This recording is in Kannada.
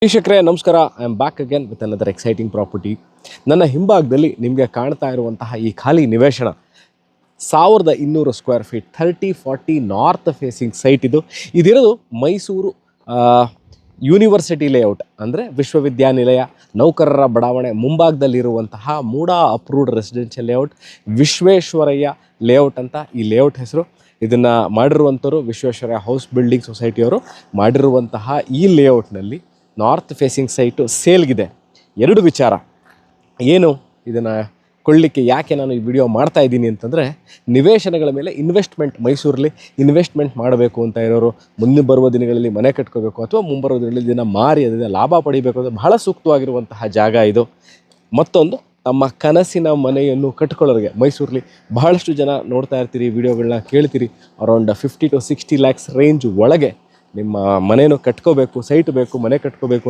ವೀಕ್ಷಕರೇ ನಮಸ್ಕಾರ. I am back again with another exciting property. ನನ್ನ ಹಿಂಭಾಗದಲ್ಲಿ ನಿಮಗೆ ಕಾಣ್ತಾ ಇರುವಂತಹ ಈ ಖಾಲಿ ನಿವೇಶನ 1200 square feet 30-40 north facing site. ಇದಿರೋದು ಮೈಸೂರು ಯೂನಿವರ್ಸಿಟಿ ಲೇಔಟ್, ಅಂದರೆ ವಿಶ್ವವಿದ್ಯಾನಿಲಯ ನೌಕರರ ಬಡಾವಣೆ ಮುಂಭಾಗದಲ್ಲಿರುವಂತಹ MUDA approved residential layout, Visvesvaraya layout ಅಂತ ಈ ಲೇಔಟ್ ಹೆಸರು. ಇದನ್ನು ಮಾಡಿರುವಂಥವ್ರು ವಿಶ್ವೇಶ್ವರಯ್ಯ ಹೌಸ್ ಬಿಲ್ಡಿಂಗ್ ಸೊಸೈಟಿಯವರು ಮಾಡಿರುವಂತಹ ಈ ಲೇಔಟ್ನಲ್ಲಿ ನಾರ್ತ್ ಫೇಸಿಂಗ್ ಸೈಟು ಸೇಲ್ಗಿದೆ. ಎರಡು ವಿಚಾರ ಏನು, ಇದನ್ನು ಕೊಳ್ಳಿಕ್ಕೆ ಯಾಕೆ ನಾನು ಈ ವಿಡಿಯೋ ಮಾಡ್ತಾ ಇದ್ದೀನಿ ಅಂತಂದರೆ, ನಿವೇಶನಗಳ ಮೇಲೆ ಇನ್ವೆಸ್ಟ್ಮೆಂಟ್, ಮೈಸೂರಲ್ಲಿ ಇನ್ವೆಸ್ಟ್ಮೆಂಟ್ ಮಾಡಬೇಕು ಅಂತ ಇರೋರು, ಮುಂದೆ ಬರುವ ದಿನಗಳಲ್ಲಿ ಮನೆ ಕಟ್ಕೋಬೇಕು ಅಥವಾ ಮುಂಬರುವ ದಿನಗಳಲ್ಲಿ ಇದನ್ನು ಮಾರಿ ಅದರಿಂದ ಲಾಭ ಪಡಿಬೇಕು ಅಂದರೆ ಬಹಳ ಸೂಕ್ತವಾಗಿರುವಂತಹ ಜಾಗ ಇದು. ಮತ್ತೊಂದು, ತಮ್ಮ ಕನಸಿನ ಮನೆಯನ್ನು ಕಟ್ಕೊಳ್ಳೋರಿಗೆ ಮೈಸೂರಲ್ಲಿ ಬಹಳಷ್ಟು ಜನ ನೋಡ್ತಾ ಇರ್ತೀರಿ, ವಿಡಿಯೋಗಳನ್ನ ಕೇಳ್ತೀರಿ. ಅರೌಂಡ್ 50 to 60 lakhs ರೇಂಜ್ ಒಳಗೆ ನಿಮ್ಮ ಮನೇನು ಕಟ್ಕೋಬೇಕು, ಸೈಟ್ ಬೇಕು, ಮನೆ ಕಟ್ಕೋಬೇಕು